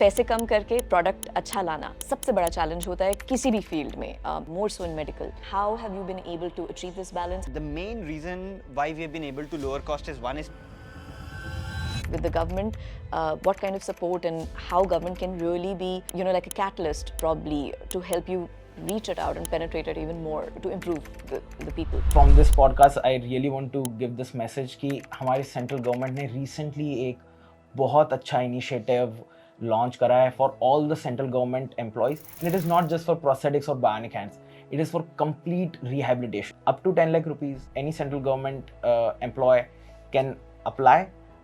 पैसे कम करके प्रोडक्ट अच्छा लाना सबसे बड़ा चैलेंज होता है किसी भी फील्ड में, more so in medical. How have you been able to achieve this balance? The main reason why we have been able to lower cost is one is With the government, what kind of support and how government can really be, like a catalyst probably to help you reach it out and penetrate it even more to improve the people. From this podcast, I really want to give this message कि हमारी central government ने recently एक बहुत अच्छा initiative launch करा है for all the central government employees, and it is not just for prosthetics or bionic hands. It is for complete rehabilitation. Up to 10 lakh rupees, any central government employee can apply.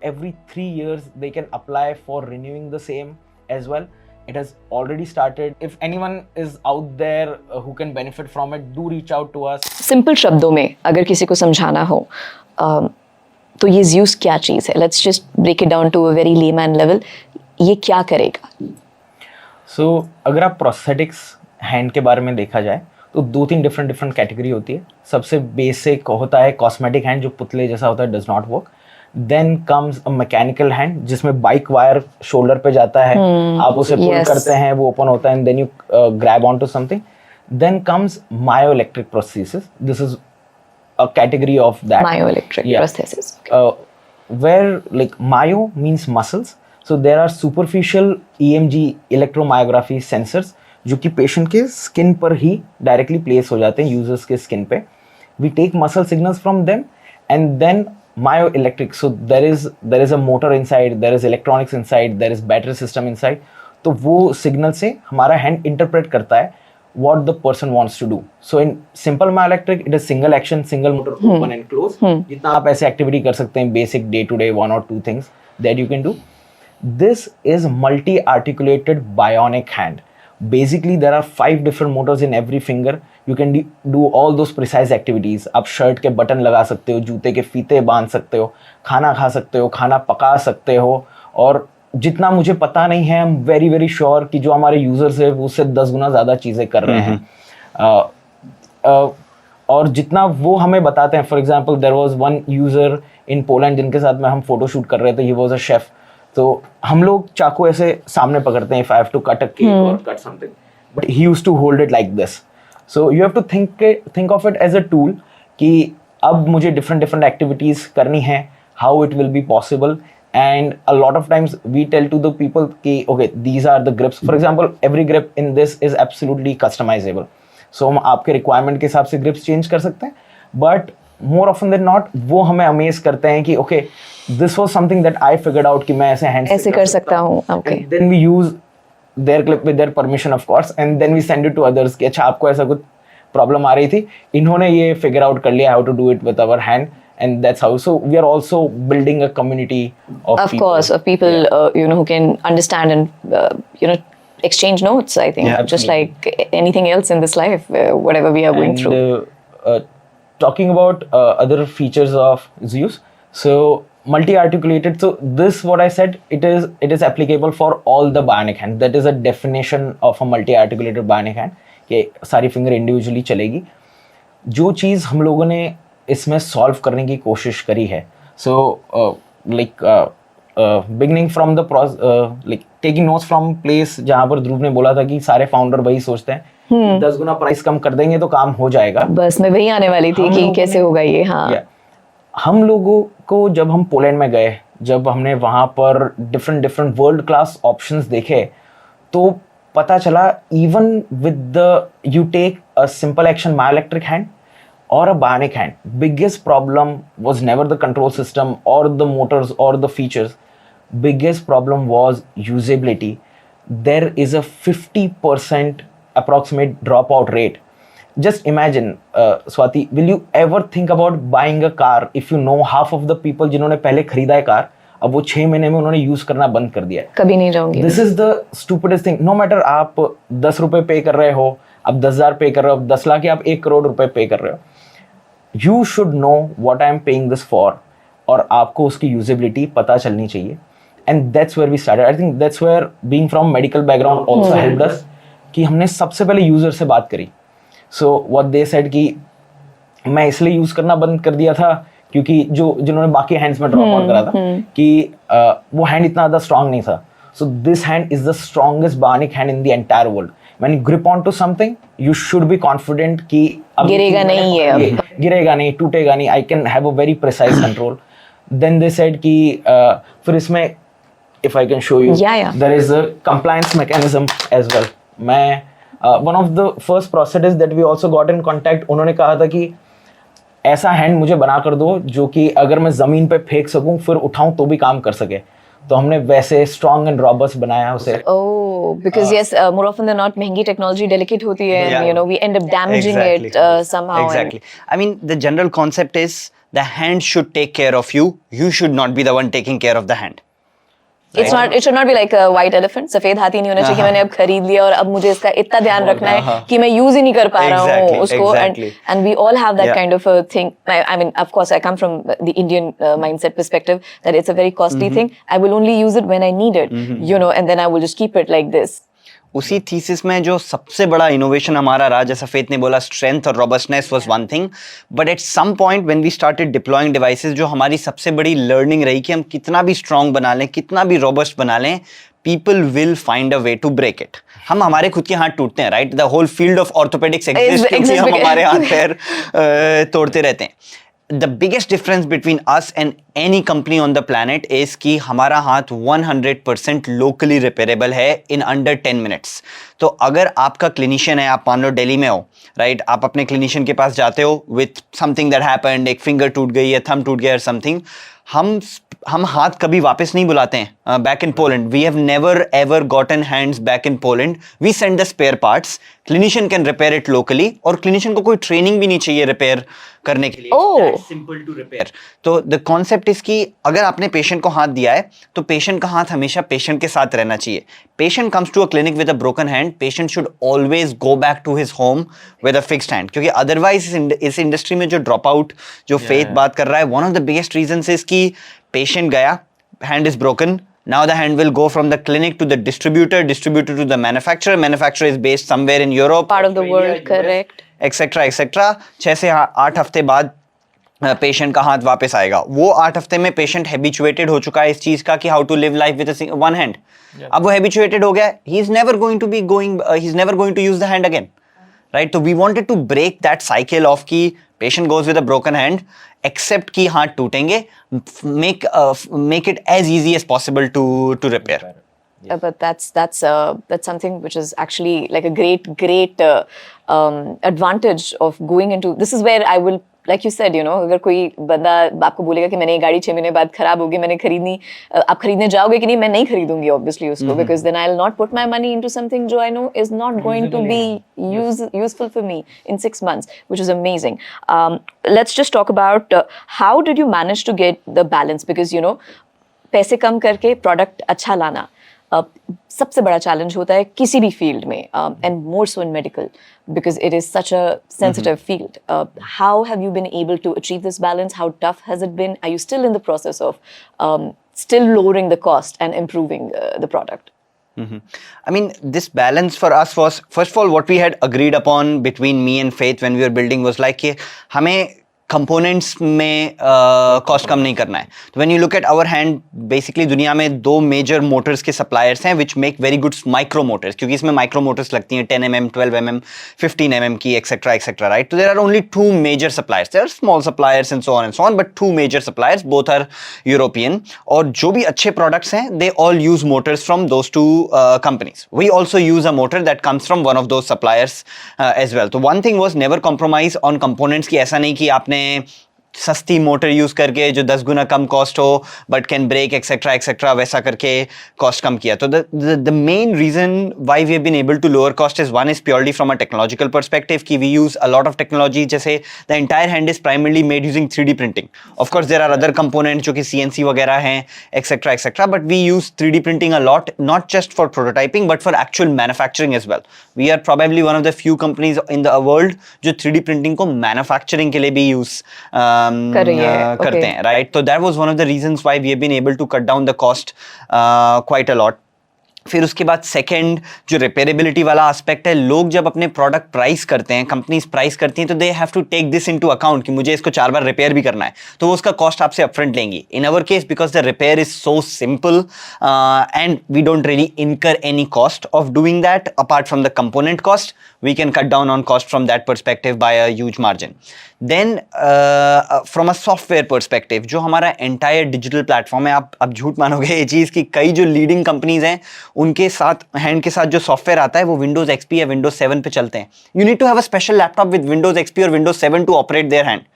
Every 3 years they can apply for renewing the same as well. It has already started. If anyone is out there who can benefit from it, do reach out to us. Simple शब्दों में अगर किसी को समझाना हो तो ये Zeus क्या चीज़ है? Let's just break it down to a very layman level. ये क्या करेगा? So अगर आप प्रोस्थेटिक्स हैंड के बारे में देखा जाए तो 2-3 डिफरेंट कैटेगरी होती है. सबसे बेसिक होता है कॉस्मेटिक हैंड जो पुतले जैसा होता है, does not work. Then comes a mechanical hand जिसमें बाइक वायर शोल्डर पे जाता है, आप उसे पुल करते हैं, वो ओपन होता है and then you grab on to something. Then comes myoelectric prosthesis. This is a category of that. Myoelectric prosthesis. Where like myo means muscles, so there are superficial EMG electromyography sensors जो कि patient के skin पर ही directly place हो जाते हैं, users के skin पे. We take muscle signals from them and then myoelectric, so there is a motor inside, there is electronics inside, there is battery system inside. तो वो सिग्नल से हमारा हैंड इंटरप्रेट करता है what the person wants to do. So in simple myoelectric it is single action, single motor, open and close. जितना आप ऐसे activity कर सकते हैं, basic day to day 1 or 2 things that you can do. This is multi articulated bionic hand. Basically there are 5 different motors in every finger. You can do all those precise activities. आप shirt के button लगा सकते हो, जूते के फीते बांध सकते हो, खाना खा सकते हो, खाना पका सकते हो. और जितना मुझे पता नहीं है, I am very very sure कि जो हमारे यूजर्स है उससे 10 गुना ज़्यादा चीज़ें कर रहे हैं. और जितना वो हमें बताते हैं, for example there was one user in Poland जिनके साथ में हम फोटो शूट कर रहे थे. He was a chef. तो हम लोग चाकू ऐसे सामने पकड़ते हैं, if I have to cut a cake और cut something, but he used to hold it like this. So you have to think of it as a tool कि अब मुझे डिफरेंट एक्टिविटीज़ करनी है, how it will be possible. And a lot of times we tell to the people कि okay these are the grips. For example every grip in this is absolutely customisable. So हम आपके requirement के हिसाब से grips change कर सकते हैं, but more often than not वो हमें अमेज करते हैं कि okay this was something that I figured out कि मैं ऐसे हैंड ऐसे कर सकता हूँ. Okay. Then we use their clip with their permission of course, and then we send it to others कि अच्छा आपको ऐसा कुछ प्रॉब्लम आ रही थी, इन्होंने ये फिगर आउट कर लिया how to do it with our hand, and that's how. So we are also building a community of people. Course, of people who can understand and exchange notes. I think just like anything else in this life, whatever we are going through. Talking about other features of Zeus, so multi-articulated. So this, what I said, it is applicable for all the bionic hand. That is a definition of a multi-articulated bionic hand. कि सारी finger individually चलेगी. जो चीज़ हम लोगों ने इसमें solve करने की कोशिश करी है, so like beginning from the like taking notes from place जहाँ पर ध्रुव ने बोला था कि सारे फाउंडर वही सोचते हैं 10 गुना प्राइस कम कर देंगे तो काम हो जाएगा. बस मैं वही आने वाली थी कि कैसे होगा ये. हाँ, हम लोगों को जब हम पोलैंड में गए, जब हमने वहाँ पर डिफरेंट वर्ल्ड क्लास ऑप्शंस देखे, तो पता चला even with the you take a simple action myoelectric hand or a bionic hand, biggest problem was never the control system or the motors or the features. Biggest problem was usability. There is a 50% approximate dropout rate. Just imagine, Swati, will you ever think about buying a car if you know half of the people जिन्होंने पहले खरीदा है car, अब वो 6 महीने में उन्होंने use करना बंद कर दिया है. कभी नहीं जाऊंगी. This is the stupidest thing. No matter आप 10 रुपए पे कर रहे हो, अब 10,000 पे कर रहे हो, 10 लाख या आप 1 करोड़ रुपए पे कर रहे हो, you should know what I am paying this for, और आपको उसकी यूजेबिलिटी पता चलनी चाहिए. And that's where we started. I think that's where being from medical background also helped us, कि हमने सबसे पहले यूजर से बात करी. So what they said कि मैं इसलिए यूज करना बंद कर दिया था क्योंकि जिन्होंने बाकी हैंड्स में ड्रॉप आउट करा था कि वो हैंड इतना ज़्यादा स्ट्रांग नहीं था. So this hand is the strongest bionic hand in the entire world. When you grip onto something, you should be confident कि अभी गिरेगा नहीं है अब। गिरेगा नहीं, टूटेगा नहीं. I can have a very precise control. Then they said कि फिर इसमें if I can show you, Yeah. there is a compliance mechanism as well. मैं one of the first processes that we also got in contact, उन्होंने कहा था कि ऐसा hand मुझे बना कर दो जो कि अगर मैं ज़मीन पे फेंक सकूं फिर उठाऊं तो भी काम कर सके. तो हमने वैसे स्ट्रॉन्ग एंड रॉबस्ट बनाया उसे. Oh, because yes, more often than not, महंगी technology delicate होती है, Yeah. and you know we end up damaging Exactly. it somehow. Exactly. I mean, the general concept is the hand should take care of you. You should not be the one taking care of the hand. It's not. It should not be like a white elephant. सफेद हाथी नहीं होना चाहिए कि मैंने अब खरीद लिया और अब मुझे इसका इतना ध्यान रखना है कि मैं यूज ही नहीं कर पा रहा हूँ Exactly, उसको. exactly. And we all have that Yeah. kind of a thing. I mean, of course, I come from the Indian mindset perspective that it's a very costly thing. I will only use it when I need it, you know, and then I will just keep it like this. उसी thesis में जो सबसे बड़ा innovation हमारा रहा, जैसा faith ने बोला, स्ट्रेंथ और robustness was one thing, but at some point when we started deploying devices, जो हमारी सबसे बड़ी लर्निंग रही कि हम कितना भी स्ट्रांग बना लें, कितना भी रोबस्ट बना लें, people will find a way to break it. हम हमारे खुद के हाथ टूटते हैं, right? The whole field of orthopaedics exist क्योंकि हम हमारे हाथ पैर तोड़ते रहते हैं. The biggest difference between us and any company on the planet is कि हमारा हाथ 100% locally repairable है in under 10 minutes. तो अगर आपका क्लिनिशियन है, आप मान लो दिल्ली में हो, राइट? आप अपने क्लिनिशियन के पास जाते हो with something that happened, एक फिंगर टूट गई या थंब टूट गया or something, हम हाथ कभी वापस नहीं बुलाते हैं back in Poland. We have never ever gotten hands back in Poland. We send the spare parts. Clinician can repair it locally, और क्लिनिशियन को कोई ट्रेनिंग भी नहीं चाहिए रिपेयर करने के लिए. Oh. Simple to repair. तो द कॉन्सेप्ट इज कि अगर आपने पेशेंट को हाथ दिया है तो पेशेंट का हाथ हमेशा पेशेंट के साथ रहना चाहिए. Patient comes to a clinic with a broken hand, patient should always go back to his home with a fixed hand, क्योंकि अदरवाइज इस इंडस्ट्री में जो ड्रॉप आउट जो फेथ बात कर रहा है, one of the biggest reasons is कि पेशेंट गया, hand is broken, now the hand will go from the clinic to the distributor to the manufacturer is based somewhere in Europe, Part of the world, correct. etc. 6 से 8 हफ्ते बाद patient का हाथ वापस आएगा. वो 8 हफ्ते में पेशेंट हैबिचुएटेड हो चुका है इस चीज का कि how to live life with one hand. अब वो हैबिचुएटेड हो गया, he is never going to use the hand again, right? तो we wanted to break that cycle of कि patient goes with a broken hand, except कि हाथ टूटेंगे, make it as easy as possible to repair. But that's something which is actually like a great advantage of going into. This is where I will, like you said, you know, अगर कोई बंदा आपको बोलेगा कि मैंने ये गाड़ी 6 महीने बाद खराब होगी, मैंने खरीदनी, आप खरीदने जाओगे कि नहीं? मैं नहीं खरीदूंगी obviously उसको, because then I'll not put my money into something जो I know is not going to be useful for me in 6 months, which is amazing. Let's just talk about how did you manage to get the balance, because you know पैसे कम करके product अच्छा लाना सबसे बड़ा challenge होता है किसी भी फील्ड में, and more so in medical because it is such a sensitive field. How have you been able to achieve this balance? How tough has it been? Are you still in the process of still lowering the cost and improving the product? I mean, this balance for us was, first of all, what we had agreed upon between me and Faith when we were building was like कि हमें components में cost कम नहीं करना है. तो when you look at our hand, basically दुनिया में 2 major motors के सप्लायर्स हैं which make very good micro motors, क्योंकि इसमें माइक्रो मोटर्स लगती हैं 10 mm, 12 mm, 15 mm की, एक्सेट्रा, राइट? तो there are only 2 major suppliers. There are small suppliers and so on, but 2 major suppliers, both are European, और जो भी अच्छे प्रोडक्ट्स हैं they all use motors from those 2 companies. We also use a motor that comes from one of those suppliers as well. तो one thing was never compromise on components, की ऐसा नहीं कि आपने सस्ती मोटर यूज करके जो 10 गुना कम कॉस्ट हो बट कैन ब्रेक एक्सेट्रा वैसा करके कॉस्ट कम किया. तो the main reason why we have been able to lower cost is, one is purely from a technological perspective कि we use a lot of technology. जैसे the entire hand is primarily made using 3D printing. Of course there are other components जो कि CNC वगैरह हैं etcetera, but we use 3D printing a lot, not just for prototyping but for actual manufacturing as well. We are probably one of the few companies in the world जो 3D printing को manufacturing के लिए भी use करते हैं, right? तो that was one of the reasons why we have been able to cut down the cost quite a lot. फिर उसके बाद सेकंड जो रिपेयरेबिलिटी वाला एस्पेक्ट है, लोग जब अपने प्रोडक्ट प्राइस करते हैं, कंपनीज प्राइस करती हैं, तो they have to take this into account कि मुझे इसको 4 बार रिपेयर भी करना है, तो वो उसका कॉस्ट आपसे अपफ्रंट लेंगी. In our case because the repair is so simple and we don't really incur any cost of doing that apart from the component cost. We can cut down on cost from that perspective by a huge margin. Then from a software perspective, जो हमारा entire digital platform है, आप झूठ मानोगे ये चीज़ कि कई जो leading companies हैं उनके साथ हैंड के साथ जो सॉफ्टवेयर आता है वो Windows XP या Windows 7 पे चलते हैं. You need to have a special laptop with Windows XP or Windows 7 to operate their hand.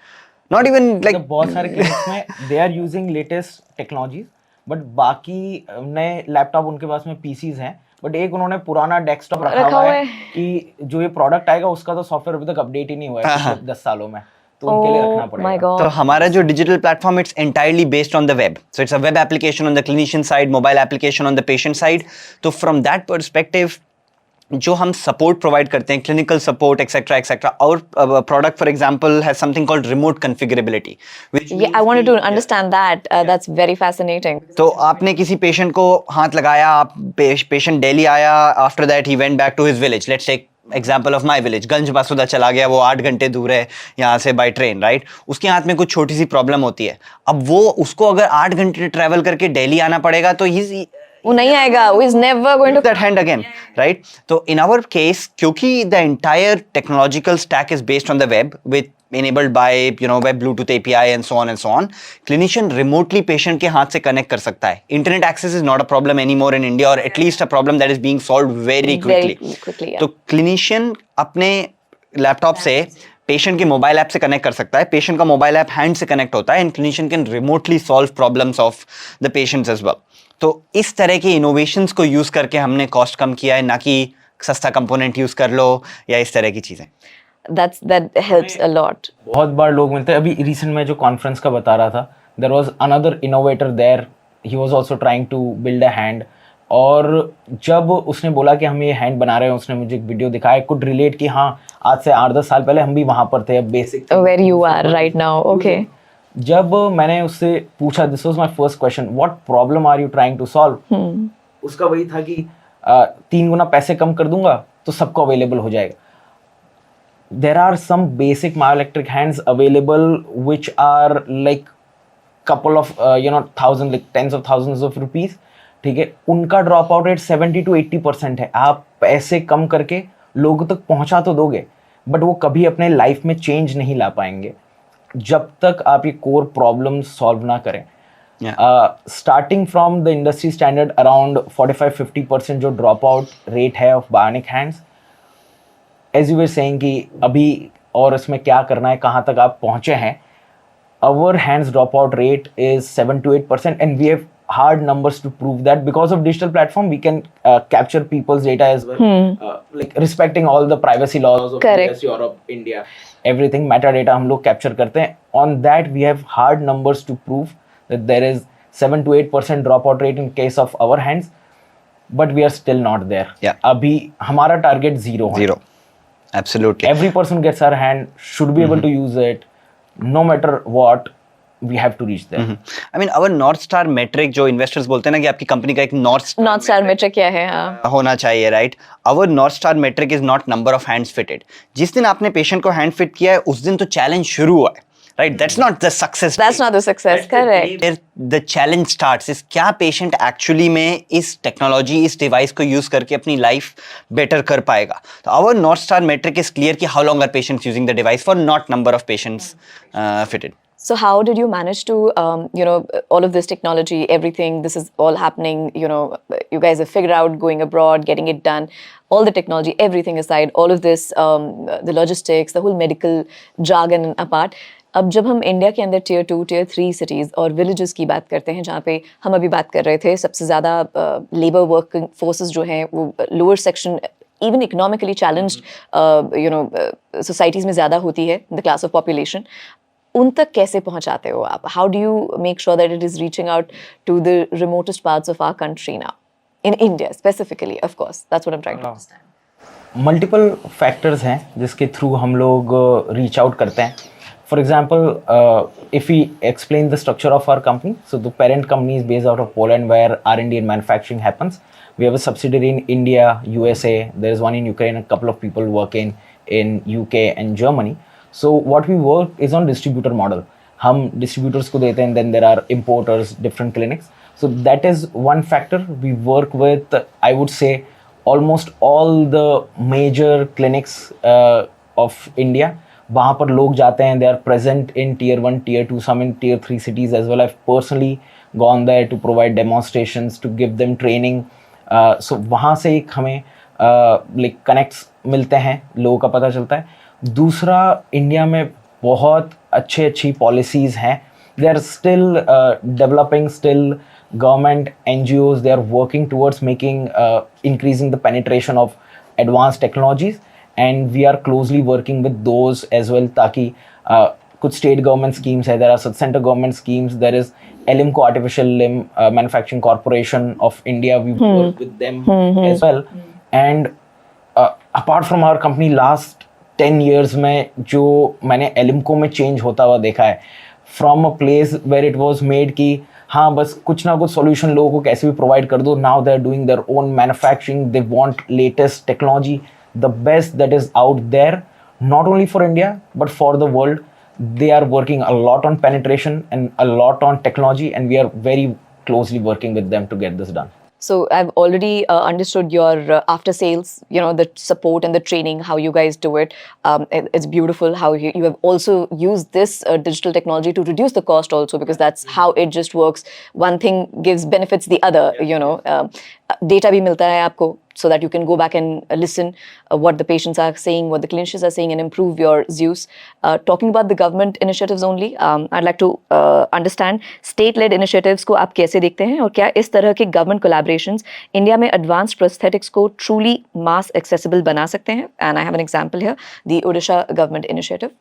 Not even like बहुत सारे clinics में they are using latest technologies, but बाकी नए लैपटॉप उनके पास में PCs हैं, बट एक उन्होंने पुराना डेस्कटॉप रखा हुआ है कि जो ये प्रोडक्ट आएगा उसका तो सॉफ्टवेयर अभी तक अपडेट ही नहीं हुआ है पिछले 10 सालों में, तो उनके लिए रखना पड़ेगा. तो हमारा जो digital platform it's entirely based on the web. So it's a web application on the clinician side, mobile application on the patient side. तो फ्रॉम दैट पर्सपेक्टिव जो हम सपोर्ट प्रोवाइड करते हैं, क्लिनिकल सपोर्ट एक्सेट्रा एक्सेट्रा, और product for example has something called remote configurability, which Yeah, I wanted to understand that. That's very fascinating. तो आपने किसी patient को हाथ लगाया, आप पेशेंट दिल्ली आया, after that he went back to his village. Let's take example of my village, Ganj Basoda चला गया, वो 8 घंटे दूर है यहाँ से बाय ट्रेन, राइट. उसके हाथ में कुछ छोटी सी प्रॉब्लम होती है, अब वो उसको अगर 8 घंटे ट्रैवल करके दिल्ली आना पड़ेगा तो वो नहीं आएगा, वो is never going to that hand again, right? So in our case, क्योंकि the entire technological stack is based on the web with enabled by web Bluetooth API and so on, clinician remotely patient के हाथ से connect कर सकता है. Internet access is not a problem anymore in India, or at least a problem that is being solved very quickly. Yeah. तो clinician अपने laptop से patient के मोबाइल ऐप से कनेक्ट कर सकता है, पेशेंट का मोबाइल ऐप हैंड से कनेक्ट होता है, and clinician can remotely solve problems of the patients as well. तो इस तरह के इनोवेशंस को यूज करके हमने कॉस्ट कम किया है, ना कि सस्ता कंपोनेंट यूज कर लो या इस तरह की चीजें. that helps a lot. बहुत बार लोग मिलते हैं. अभी रिसेंट में जो कॉन्फ्रेंस का बता रहा था, there was another innovator there, he was also trying to build a hand, और जब उसने बोला कि हम ये हैंड बना रहे हैं, उसने मुझे एक वीडियो दिखाया, कुड रिलेट कि हाँ आज से 8-10 साल पहले हम भी वहाँ पर थे. Basic Where you are right now, okay. जब मैंने उससे पूछा, this was my first question, what problem are you trying to solve, उसका वही था कि 3 गुना पैसे कम कर दूंगा तो सबको अवेलेबल हो जाएगा. There are some basic myoelectric hands available which are like couple of thousand, like tens of thousands of rupees, ठीक है. उनका ड्रॉप आउट रेट 70 to 80% है. आप पैसे कम करके लोगों तक पहुंचा तो दोगे, बट वो कभी अपने लाइफ में चेंज नहीं ला पाएंगे जब तक आप ये कोर प्रॉब्लम सॉल्व ना करें. Starting from the industry standard around 45-50% जो ड्रॉप आउट रेट है of bionic hands, as you were saying कि अभी और इसमें क्या करना है, कहाँ तक आप पहुँचे हैं. Our hands dropout rate is 7 to 8%, and we have hard numbers to prove that. Because of digital platform, we can capture people's data as well, like respecting all the privacy laws of US, Europe, India, everything. Metadata हम लोग capture करते हैं. On that, we have hard numbers to prove that there is 7 to 8% dropout rate in case of our hands, but we are still not there. Yeah. अभी हमारा target 0 है. 0. Absolutely. Every person gets our hand should be able to use it. No matter what, we have to reach there. I mean, our North Star metric जो investors बोलते हैं ना कि आपकी company का एक North Star metric क्या है? हाँ. होना चाहिए, right? Our North Star metric is not number of hands fitted. जिस दिन आपने पेशेंट को हैंड फिट किया है उस दिन तो चैलेंज शुरू हुआ है, right? That's not the success. That's not the success, correct. The challenge starts is क्या पेशेंट एक्चुअली में इस टेक्नोलॉजी, इस डिवाइस को यूज करके अपनी लाइफ बेटर कर पाएगा. तो our north star metric is clear कि how long are patients using the device for, not number of patients fitted. So how did you manage to, all of this technology, everything, this is all happening, you guys have figured out going abroad, getting it done, all the technology, everything aside, all of this, the logistics, the whole medical jargon apart. अब जब हम India के अंदर Tier 2, Tier 3 cities और villages की बात करते हैं, जहाँ पे हम अभी बात कर रहे थे, सबसे ज़्यादा लेबर वर्किंग फोर्सेस जो हैं वो lower section, even economically challenged societies में ज़्यादा होती है, द क्लास ऑफ पॉपुलेशन. उन तक कैसे पहुंचाते हो आप? How do you make sure that it is reaching out to the remotest parts of our country now, in India specifically? Of course that's what I am trying to understand. Multiple factors हैं जिसके through हम लोग reach out करते हैं. For example, if we explain the structure of our company, so the parent company is based out of Poland where R&D and manufacturing happens, We have a subsidiary in India, USA. There is one in Ukraine. A couple of people working in UK and Germany. So what we work is on distributor model. हम distributors को देते हैं, then there are importers, different clinics. So that is one factor. We work with, I would say, almost all the major clinics of India. वहाँ पर लोग जाते हैं, they are present in tier 1, tier 2, some in tier 3 cities as well. I've personally gone there to provide demonstrations, to give them training. So वहाँ से एक हमें like connects मिलते हैं, लोगों का पता चलता है। दूसरा, इंडिया में बहुत अच्छी पॉलिसीज़ हैं. They are still developing, still government NGOs, they are working towards making increasing the penetration of advanced technologies, and we are closely working with those as well. ताकि कुछ state government schemes है, there are such center government schemes, there is Elimco Artificial Limb Manufacturing Corporation of India, we work with them as well. And apart from our company, last 10 years में जो मैंने Elimco में change होता हुआ देखा है, from a place where it was made कि हाँ बस कुछ ना कुछ सॉल्यूशन लोगों को कैसे भी प्रोवाइड कर दो, now they are doing their own manufacturing, they want latest technology, the best that is out there, not only for India but for the world. They are working a lot on penetration and a lot on technology, and we are very closely working with them to get this done. So I've already understood your after sales, the support and the training, how you guys do it. It's beautiful how you have also used this digital technology to reduce the cost also, because that's how it just works. One thing gives benefits the other, data bhi milta hai aapko, so that you can go back and listen what the patients are saying, what the clinicians are saying, and improve your use. Talking about the government initiatives only, I'd like to understand state-led initiatives को आप कैसे देखते हैं, और क्या इस तरह के government collaborations इंडिया में advanced prosthetics को truly mass accessible बना सकते हैं? And I have an example here, the Odisha government initiative.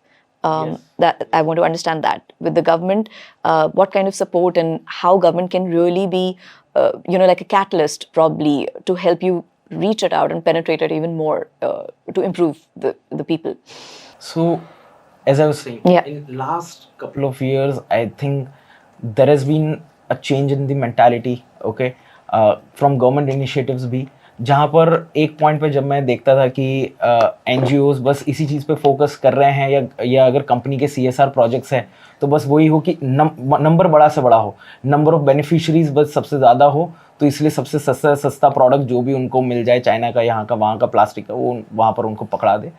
Yes. That I want to understand that with the government, what kind of support and how government can really be, like a catalyst probably to help you reach it out and penetrate it even more to improve the people. So, as I was saying, Yeah. in last couple of years, I think there has been a change in the mentality, okay, from government initiatives भी, जहाँ पर एक point पे जब मैं देखता था कि NGOs बस इसी चीज़ पे फोकस कर रहे हैं, या अगर कंपनी के CSR प्रोजेक्ट्स हैं तो बस वही हो कि नंबर बड़ा से बड़ा हो, नंबर ऑफ बेनिफिशरीज बस सबसे ज़्यादा हो, तो इसलिए सबसे सस्ता प्रोडक्ट जो भी उनको मिल जाए, चाइना का, यहाँ का, वहाँ का, प्लास्टिक का, वो वहाँ पर उनको पकड़ा दे.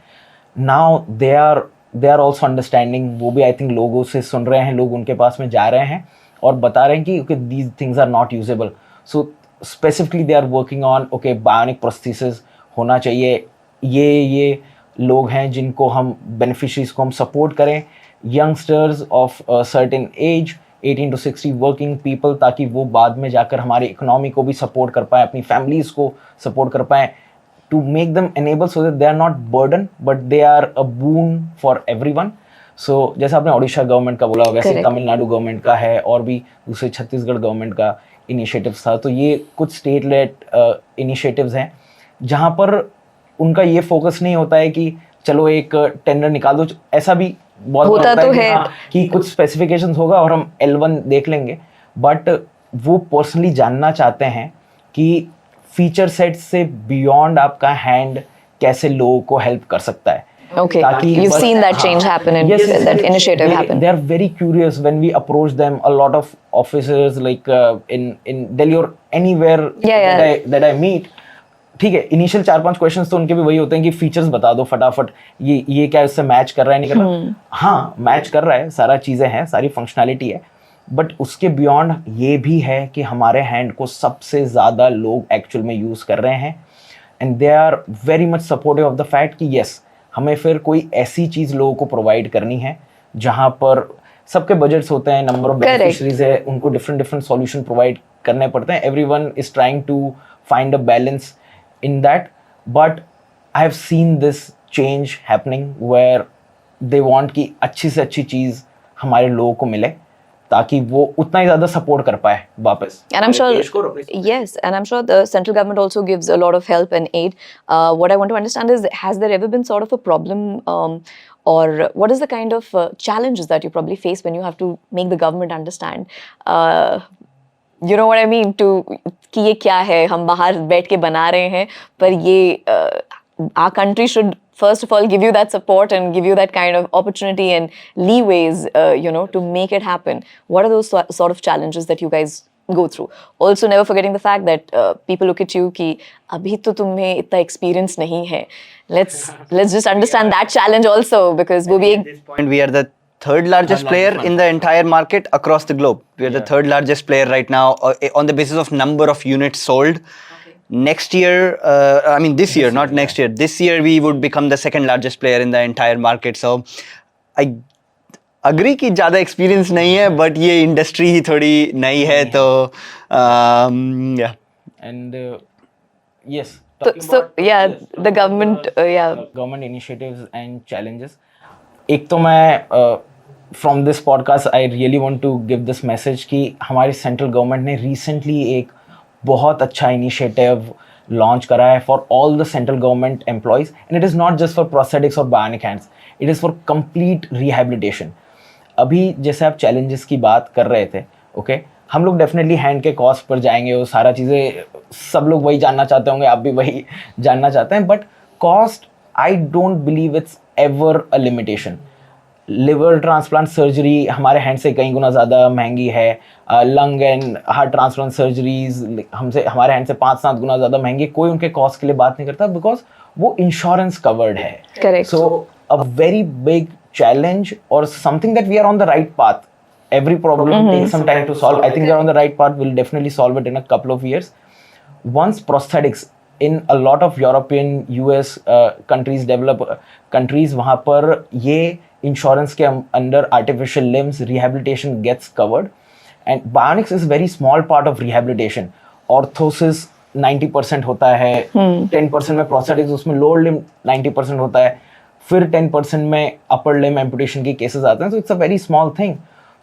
Now they are also understanding, वो भी आई थिंक लोगों से सुन रहे हैं, लोग उनके पास में जा रहे हैं और बता रहे हैं कि these things are not usable. So specifically they are working on, okay, bionic prosthesis होना चाहिए, ये लोग हैं जिनको हम बेनिफिशरीज को हम सपोर्ट करें, youngsters of certain age 18 to 60 working people, ताकि वो बाद में जाकर हमारी इकोनॉमी को भी सपोर्ट कर पाएँ, अपनी फैमिलीज को सपोर्ट कर पाएँ, to make them enable so that they are not burden but they are a boon for everyone. So जैसे आपने ओडिशा गवर्नमेंट का बोला, वैसे तमिलनाडु गवर्नमेंट का है, और भी दूसरे छत्तीसगढ़ गवर्नमेंट का इनिशिएटिव्स था. तो ये कुछ स्टेट लेड इनिशिएटिव्स हैं जहाँ पर उनका ये फोकस नहीं होता है कि चलो एक टेंडर निकाल दो, ऐसा भी बहुत होता तो है कि कुछ स्पेसिफिकेशंस होगा और हम L1 देख लेंगे, बट वो पर्सनली जानना चाहते हैं कि फीचर सेट से बियॉन्ड आपका हैंड कैसे लोगों को हेल्प कर सकता है. Okay, you've seen that change happen and that initiative happen. They are very curious when we approach them. A lot of officers like in Delhi or anywhere that I meet, ठीक है, initial 4-5 questions तो उनके भी वही होते हैं कि features बता दो फटाफट, ये क्या इससे मैच कर रहा है, नहीं कर रहा. हाँ, मैच कर रहा है, सारा चीज़ें हैं, सारी फंक्शनैलिटी है, बट उसके बियॉन्ड ये भी है कि हमारे हैंड को सबसे ज़्यादा लोग एक्चुअल में यूज़ कर रहे हैं, and they are very much supportive of the fact कि येस, हमें फिर कोई ऐसी चीज़ लोगों को प्रोवाइड करनी है जहाँ पर सबके बजट्स होते हैं, नंबर ऑफ बेनिफिशरीज है, उनको डिफरेंट सॉल्यूशन प्रोवाइड करने पड़ते हैं. Everyone is trying to find a balance in that, but I have seen this change happening where they want कि अच्छी से अच्छी चीज़ हमारे लोगों को मिले ताकि वो उतना ही ज़्यादा सपोर्ट कर पाए वापस. And I'm sure, yes, and I'm sure the central government also gives a lot of help and aid. What I want to understand is, has there ever been sort of a problem, or what is the kind of challenges that you probably face when you have to make the government understand? you know what I mean, to कि ये क्या है, हम बाहर बैठ के बना रहे हैं, पर ये our country should first of all give you that support and give you that kind of opportunity and leeways, to make it happen. What are those sort of challenges that you guys go through? Also, never forgetting the fact that people look at you कि अभी तो तुम्हें इतना experience नहीं है. Let's just understand that challenge also, because वो भी एक At this point, we are the third largest player in the entire market across the globe. We are the third largest player right now on the basis of number of units sold. Next year, this year, not next year. This year, we would become the second largest player in the entire market. So, I agree कि ज़्यादा experience नहीं है, but ये industry ही थोड़ी नई है, तो yeah. And yes. The government, government initiatives and challenges. एक तो मैं from this podcast I really want to give this message कि हमारी central government ने recently एक बहुत अच्छा initiative launch करा है for all the central government employees, and it is not just for prosthetics or bionic hands, it is for complete rehabilitation. अभी जैसे आप challenges की बात कर रहे थे, okay, हम लोग डेफिनेटली हैंड के कॉस्ट पर जाएंगे, वो सारा चीज़ें सब लोग वही जानना चाहते होंगे, आप भी वही जानना चाहते हैं, but cost I don't believe it's ever a limitation. Liver transplant surgery हमारे हैंड से कई गुना ज़्यादा महंगी है, lung and heart transplant surgeries हमारे हैंड से 5-7 गुना ज़्यादा महंगी. कोई उनके कॉस्ट के लिए बात नहीं करता बिकॉज वो इंश्योरेंस कवर्ड है. Correct. So a very big challenge और something that we are on the right path. Every problem takes some time to solve. I think we're on the right path. We'll definitely solve it in a couple of years. Once prosthetics in a lot of European, US countries, developed countries, वहाँ पर ये insurance के under artificial limbs rehabilitation gets covered. And bionics is very small part of rehabilitation. Orthosis 90% होता है, 10% में prosthetics, उसमें lower limb 90% होता है, फिर 10% में upper limb amputation के cases आते हैं. So it's a very small thing.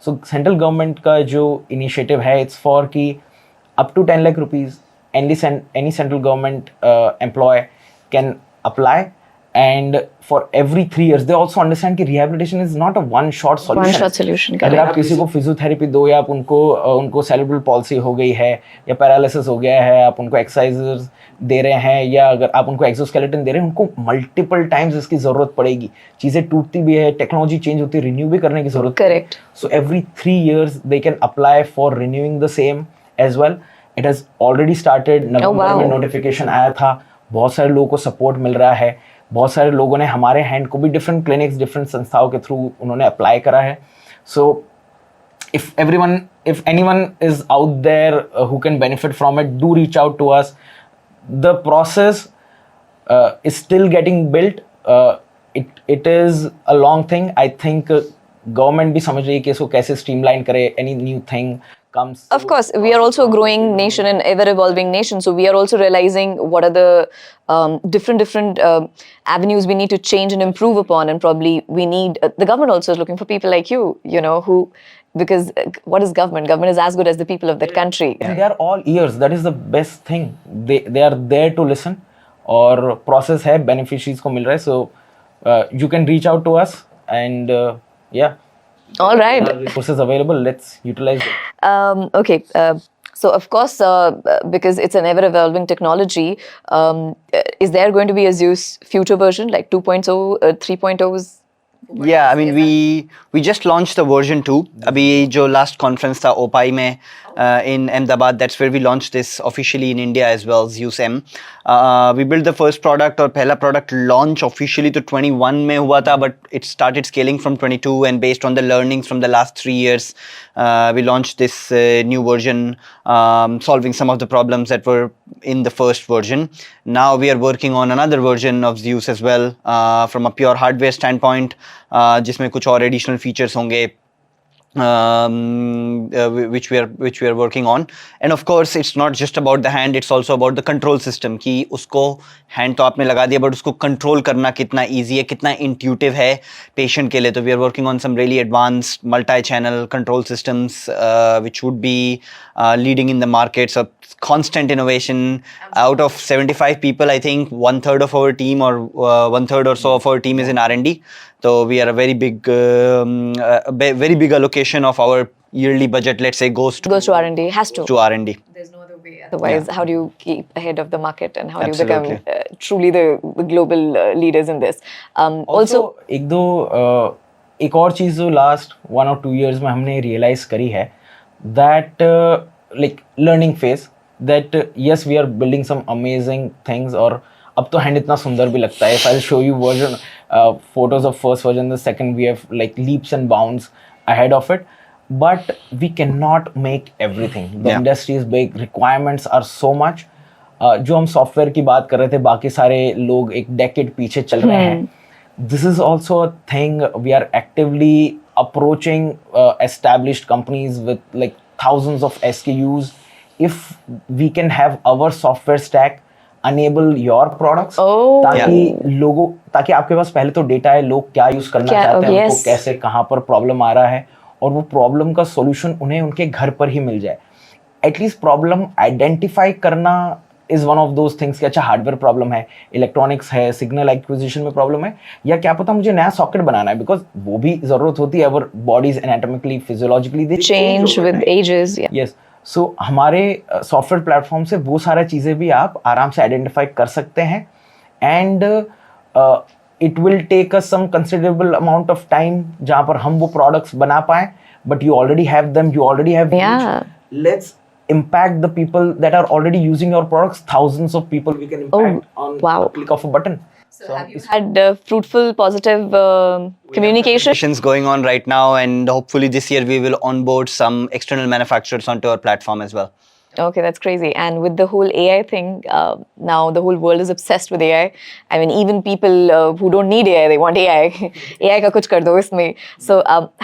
So central government का जो इनिशिएटिव है, इट्स फॉर कि up to 10 lakh rupees any central government employ can apply, and for every 3 years they also understand कि rehabilitation is not a one shot solution. अगर आप किसी को physiotherapy दो या आप उनको सेरेब्रल पॉल्सी हो गई है या पैरालिसिस हो गया है, आप उनको एक्सरसाइजेस दे रहे हैं या अगर आप उनको एक्सोस्केलेटन दे रहे हैं, उनको मल्टीपल टाइम्स इसकी ज़रूरत पड़ेगी. चीज़ें टूटती भी है, टेक्नोलॉजी चेंज होती है, रिन्यू भी करने की ज़रूरत. Correct. So every 3 years they can apply for renewing the same as well. It has already started. November में नोटिफिकेशन आया था, बहुत सारे लोगों को सपोर्ट मिल रहा है, बहुत सारे लोगों ने हमारे हैंड को भी डिफरेंट क्लिनिक्स, डिफरेंट संस्थाओं के थ्रू उन्होंने अप्लाई करा है. सो if anyone is out there who can benefit from it, do reach out to us. The process is still getting built. It is a long thing. I think government भी समझ रही है कि इसको कैसे streamline करे. Any new thing comes. Of course, we are also a growing nation and ever evolving nation. So we are also realizing what are the different avenues we need to change and improve upon. And probably we need, the government also is looking for people like you, who, because what is government? Government is as good as the people of that country. And they are all ears. That is the best thing. They are there to listen. और process है, beneficiaries को मिल रहा है. So you can reach out to us and yeah. All right. Resources available. Let's utilize it. Okay. So of course, because it's an ever-evolving technology, is there going to be a Zeus future version like 2.0, 3.0? Yeah, I mean we just launched the version 2. अभी जो last conference था OPI में in Ahmedabad, that's where we launched this officially in India as well, Zeus M. We built the first product, और पहला product launch officially तो 21 में हुआ था, but it started scaling from 22, and based on the learnings from the last 3 years, we launched this new version, solving some of the problems that were in the first version. Now we are working on another version of Zeus as well, from a pure hardware standpoint, जिसमें कुछ और additional features होंगे, which we are working on. And of course it's not just about the hand, it's also about the control system, कि उसको hand तो आपने लगा दिया, but उसको control करना कितना easy है, कितना intuitive है patient के लिए. तो we are working on some really advanced multi-channel control systems, which would be leading in the market. So constant innovation. Out of 75 people, I think 1/3 of our team, or 1/3 or so of our team is in R&D. So we are a very big allocation of our yearly budget, let's say, goes Goes to R&D, has to. R&D. There's no other way. Otherwise, how do you keep ahead of the market and how do you Absolutely. become truly the global leaders in this? Also, एक दो एक और चीज़ जो last 1 or 2 years में हमने realise करी है that like learning phase that yes we are building some amazing things और अब तो हैंड इतना सुंदर भी लगता है. If I show you version photos of first version the second we have like leaps and bounds ahead of it, but we cannot make everything. The industry is big, requirements are so much. जो हम software की बात कर रहे थे बाकी सारे लोग एक डेकेड पीछे चल रहे हैं. This is also a thing we are actively approaching established companies with like thousands of SKUs. If we can have our software stack enable your products, ताकि आपके पास पहले तो डेटा है, लोग क्या यूज करना चाहते हैं, उनको कैसे कहाँ पर प्रॉब्लम आ रहा है और वो प्रॉब्लम का सॉल्यूशन उन्हें उनके घर पर ही मिल जाए. एटलीस्ट प्रॉब्लम आइडेंटिफाई करना is one of those things कि अच्छा हार्डवेयर प्रॉब्लम है, इलेक्ट्रॉनिक्स है, सिग्नल एक्विजिशन में प्रॉब्लम है, या क्या पता मुझे नया सॉकेट बनाना है, बिकॉज वो भी जरूरत होती है. Our bodies anatomically physiologically they change with ages. Yes, so हमारे सॉफ्टवेयर प्लेटफॉर्म से वो सारा चीज़ें भी आप आराम से आइडेंटिफाई कर सकते हैं. And it will take us some considerable amount of time जहाँ पर हम वो प्रोडक्ट्स बना पाएं, but you already have them, you already have. Let's impact the people that are already using your products. Thousands of people we can impact on a click of a button. So have you had fruitful, positive communications going on right now, and hopefully this year we will onboard some external manufacturers onto our platform as well. Okay, that's crazy. And with the whole AI thing, now the whole world is obsessed with AI. I mean, even people who don't need AI, they want AI. AI ka kuch kar do isme. So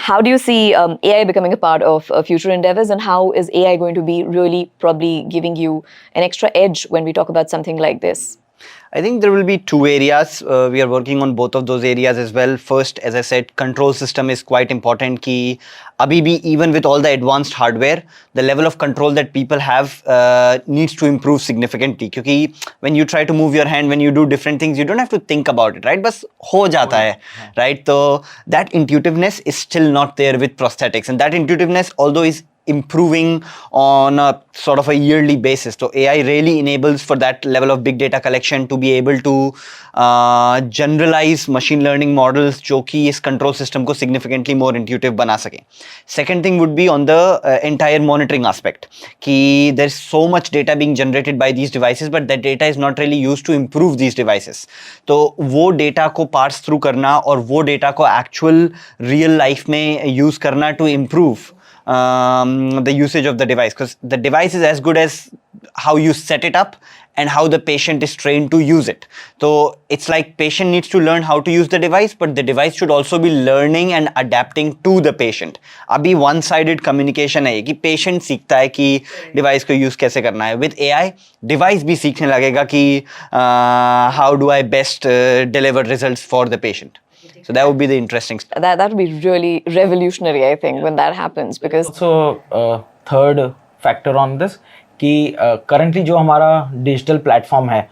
how do you see AI becoming a part of future endeavors, and how is AI going to be really probably giving you an extra edge when we talk about something like this? I think there will be two areas. We are working on both of those areas as well. First, as I said, control system is quite important. Ki abhi bhi, even with all the advanced hardware, the level of control that people have needs to improve significantly. Kyunki when you try to move your hand, when you do different things, you don't have to think about it, right? Bas ho jata hai, right? So that intuitiveness is still not there with prosthetics, and that intuitiveness, although is improving on a sort of a yearly basis. So AI really enables for that level of big data collection to be able to generalize machine learning models जो कि इस control system को significantly more intuitive बना सकें. Second thing would be on the entire monitoring aspect कि there's so much data being generated by these devices, but that data is not really used to improve these devices. तो वो data को parse through करना और वो data को actual real life में use करना to improve the usage of the device, because the device is as good as how you set it up and how the patient is trained to use it. So it's like patient needs to learn how to use the device, but the device should also be learning and adapting to the patient. अभी one-sided communication है कि patient सीखता है कि device को use कैसे करना है. With AI, device भी सीखने लगेगा कि how do I best deliver results for the patient. So that would be the interesting stuff. That would be really revolutionary, I think, when that happens, because also third factor on this कि currently जो हमारा digital platform है,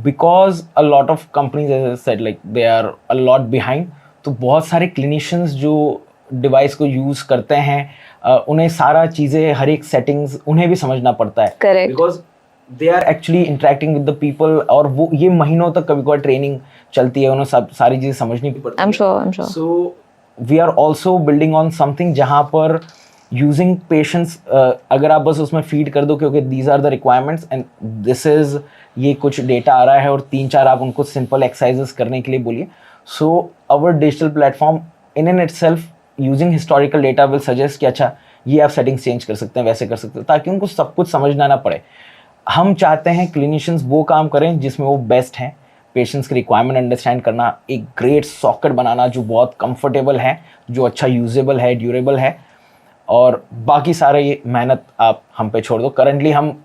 because a lot of companies, as I said, like they are a lot behind, तो बहुत सारे clinicians जो device को use करते हैं उन्हें सारा चीज़ें हर एक settings उन्हें भी समझना पड़ता है. Correct. Because they are actually interacting with the people, और वो ये महीनों तक कभी कोई ट्रेनिंग चलती है, उन्हें सब सारी चीज़ें समझनी भी पड़ती है. I'm sure. So we are also building on something जहाँ पर using patients, अगर आप बस उसमें फीड कर दो क्योंकि these are the requirements and this is, ये कुछ डेटा आ रहा है और 3-4 आप उनको सिंपल एक्सरसाइजेस करने के लिए बोलिए. So our digital platform in and itself using historical data will suggest कि अच्छा ये आप सेटिंग्स चेंज कर सकते हैं, वैसे कर सकते हैं, ताकि उनको सब कुछ समझना ना पड़े. हम चाहते हैं क्लिनिशियंस वो काम करें जिसमें वो बेस्ट हैं, पेशेंट्स की रिक्वायरमेंट अंडरस्टैंड करना, एक ग्रेट सॉकेट बनाना जो बहुत कंफर्टेबल है, जो अच्छा यूजेबल है, ड्यूरेबल है, और बाकी सारे ये मेहनत आप हम पे छोड़ दो. करंटली हम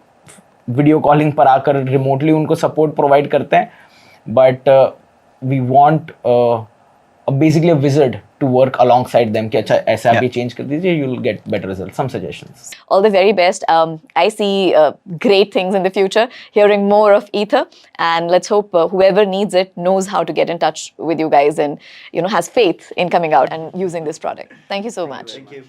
वीडियो कॉलिंग पर आकर रिमोटली उनको सपोर्ट प्रोवाइड करते हैं, but we want basically a wizard to work alongside them कि अच्छा ऐसा आप ये चेंज कर दीजिए, you will get better results. Some suggestions. All the very best. I see great things in the future, hearing more of Ether, and let's hope whoever needs it knows how to get in touch with you guys and has faith in coming out and using this product. Thank you so much. Thank you.